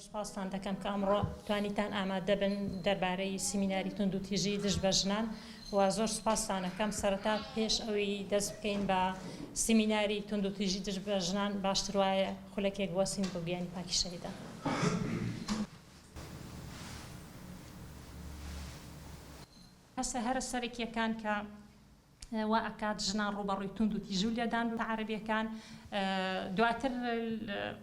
سپاسان دەکەم کە ئەمڕۆ توانیتان ئامادە بن دەربارەی سیمیناری تونند و تیژی دژ بە ژنان و زۆر سپاسان دەکەم سەرەتا پێش ئەوەی دەست بکەین بە سیمیناری تونند و تیژی دژ بە ژنان باشتر وایە خولەکێک وەسین بۆ گیانی پاکی شەهیدان. هەستا هەرە سەرێکیەکان کە وا ئەکات ژنان ڕوبەڕووی تونند و تیژی و لێدان بە عەرەبیەکان دواتر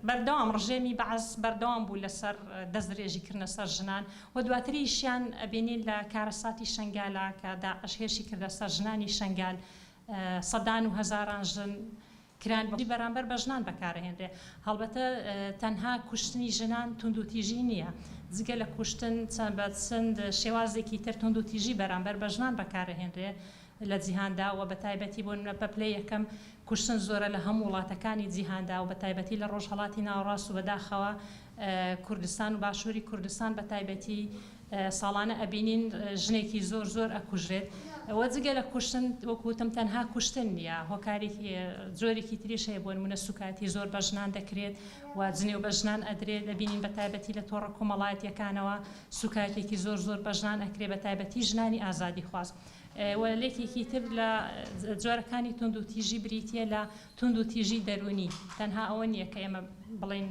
بەردەوام ڕژێمی بەعەز بەردەوام بوو لەسەر دەستدرێژیکردنە سەر ژنان و دواتریشیان ئەبینین لە کارەساتی شەنگالە کە داعش هێرشی کردە سەر ژنانی شەنگال سەدان و هەزاران ژن کران بەرامبەر بە ژنان بەکارهێنرێ. هەڵبەتە تەنها کوشتنی ژنان تونند و تیژی نییە، جگە لە کوشتن چەند شێوازێکی تر تونند و تیژی بەرامبەر بە ژنان بەکارهێنرێ لە جیهاندا و بە تایبەتی بۆ بە پلەی یەکەم کوشتن زۆرە لە هەموو وڵاتەکانی جیهاندا و بە تایبەتی لە ڕۆژهەڵاتی ناوەڕاست و بەداخەوە کوردستان و باشووری کوردستان بە تایبەتی ساڵانە ئەبینین ژنێکی زۆر زۆر ئەکوژرێت. ئەوە جگە لە کوشتن وەکوتم تەنها کوشتن نییە، هۆکارێکی زۆرێکی تریش هەیە بۆ نمونە سوکاتی زۆر بە ژنان دەکرێت و جنێ و بە ژنان ئەدرێت. دەبینین بە تایبەتی لە تۆڕە کۆمەڵایەتیەکانەوە سوکاتێکی زۆر زۆر بە ژنان ئەکرێت بە تایبەتی ژنانی ئازادی خواست. وەلێکێکی تر لە جۆرەکانی تونند و تیژی بریتە لە تونند و تیژی دەرونی. تەنها ئەوە نییە کە ئێمە بڵێن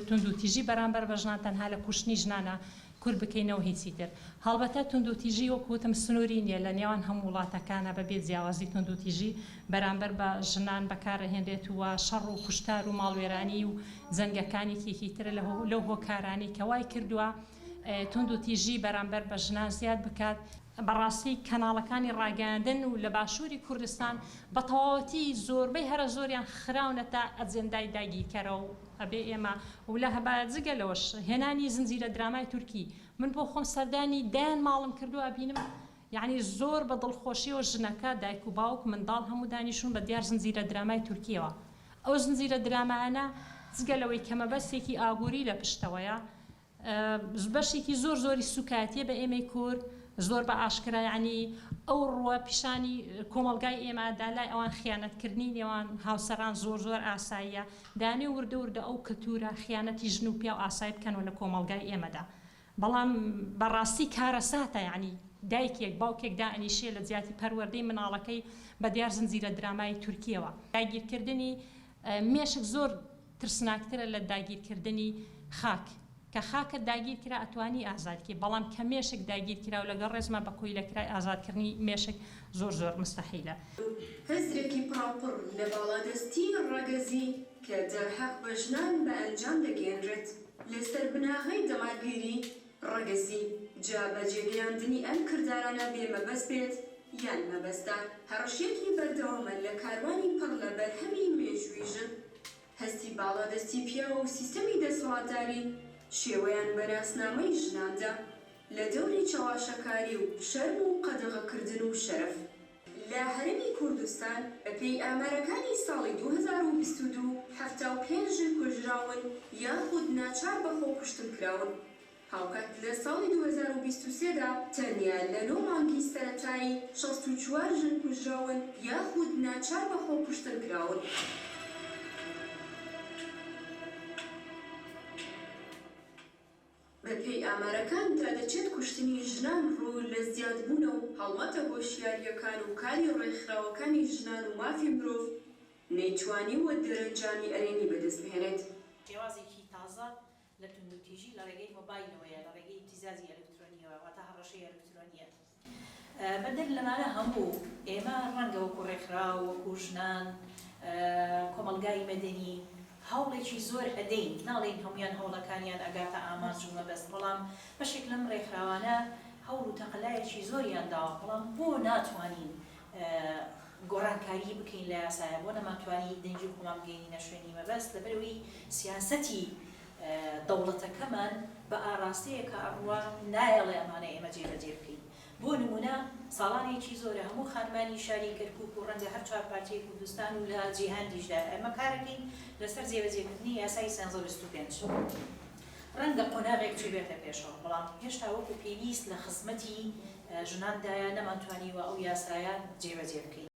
تونند و تیژی بەرامبەر بە ژنان تەنها لە کوشتنی ژنانە کور بکەینەوە هیچی تر. هەڵبەتە تونند و تیژی وەکوتم سنووری نییە لە نێوان هەموو وڵاتەکانە بەبێ جیاوازی تونند و تیژی بەرامبەر بە ژنان بەکارهێنرێت و شەڕ و کوشتار و ماڵوێرانی و جەنگەکانێکی تر لەو هۆکارانی کە وای کردووە تونند و تیژی بەرامبەر بە ژنان زیاد بکات. بەڕاستی کەناڵەکانی ڕاگەاندن و لە باشووری کوردستان بە تەواوەتی زۆربەی هەرە زۆریان خراونە تا ئەجێندای داگیرکەرەوە و ئەبێ ئێمە و لە هەبا جگە لەوەش هێنانی زنجیرە درامای تورکی من بۆ خۆم سەردانی دایان ماڵم کردووە بینم یعنی زۆر بە دڵخۆشیەوە ژنەکە دایک و باوک منداڵ هەموو دانیشون بە دیار زنجیرە درامای تورکیەوە. ئەو زنجیرە درامایانە جگە لەوەی کەمەبەستێکی ئاگووری لە پشتەوەیە بەشێکی زۆر زۆری سوکاتیە بە ئێمەی کورد زۆر بە ئاشکرا یعنی ئەو ڕوە پیشانی کۆمەلگای ئێمەدا لای ئەوان خیانەتکردنی نێوان هاوسەران زۆر زۆر ئاساییە دانێ وردە وردە ئەو کەلتورە خیانەتی ژن و پیا و ئاسایی بکەنەوە لە کۆمەلگای ئێمەدا. بەڵام بەڕاستی کارەساتە یعنی دایکێک باوکێک دائنیشێ لە جیاتی پەروەردەی مناڵەکەی بە دیار زنجیرە درامای تورکیەوە. داگیرکردنی مێشک زۆر ترسناکترە لە داگیرکردنی خاک کە خاکە داگیر کرا ئەتوانی ئازادکە، بەڵام کە مێشک داگیر کرا و لەگەڵ ڕێزمە بەکۆی لە کرای ئازادکردنی مێشک زۆر زۆر مستەحیلە. هەزرێکی پاپڕ لە باڵادەستی ڕەگەزی کە دەرحەق بە ژنان بە ئەنجام دەگەێنرێت لەسەر بناغی دەماگیری ڕەگەزی جا بەجێگەیاندنی ئەم کردارانە بێمەبەست بێت یان مەبەستە هەڕەشێکی بەردەوامە لە کاروانی پڕ لە بەرهەمی مێژووی ژن هەستی باڵادەستی پیاوە و سیستەمی دەسەڵاتداری شێوەیان بەناسنامەی ژناندا لە دەوری چاواشەکاری و شەرم و قەدەغەکردن و شەرەف. لە هەرێمی کوردستان بەپێی ئامارەکانی ساڵی 2022 75 ژن کوژراون یاخود ناچار بەخۆ کوشتن کراون، هاوکات لە ساڵی 2023دا تەنیا لە 9 مانگی سەرەتایی 64 ژن کوژراون یاخود ناچار بەخۆ کوشتن کراون. بەپێی ئامارەکاندا دەچێت کوشتنی ژنان ڕوو لە زیادبوونە و هەڵمەتە هۆشیاریەکان و کاری ڕێکخراوەکانی ژنان و مافی مرۆڤ نەیتوانی وە دەرەنجامی ئەرێنی بەدەست بهێنێت. شێوازێکی تازە لە تونند و تیژی لە ڕێگەی مۆبایلەوەیە لە ڕێگەی ئیبتیزازی ئەلکترۆنیەوە واتە هەڕەشەی ئەلکترۆنیە. بەدەر لەمانە هەموو ئێمە ڕەنگە وەکو ڕێکخراو وەکو ژنان کۆمەلگای مەدەنی هەوڵێکی زۆر ئەدەین، ناڵێن هەمویان هەوڵەکانیان ئەگاتە ئامانج و مەبەست، بەڵام بەشێک لەم ڕێکخراوانە هەوڵ و تەقەلایەکی زۆریان داوە، بەڵام بۆ ناتوانین گۆڕانکاری بکەین لە یاسایە، بۆ نەماتوانی دەنجی خۆمان بگەینە شوێنی مەبەست لەبەرەوەی سیاسەتی دەوڵەتەکەمان بە ئاراستەیە کە ئەڕوا نایەڵێ ئەمانە ئێمە جێبەجێ بکەین. بۆ نمونە ساڵانێکی زۆرە هەموو خانمانی شاری کەرکووک و ڕەنگە هەر 4 پارتیای کوردستان و لە جیهاندیشدا ئێمە کارەکەین لەسەر جێبەجێکردنی یاسای 325. ڕەنگە قۆناغێک چی بێتە پێشەوە، بەڵام هێشتا وەکو پێویست لە خزمەتی ژناندایە نەمانتوانیوە ئەو یاسایە جێبەجێ بکەین.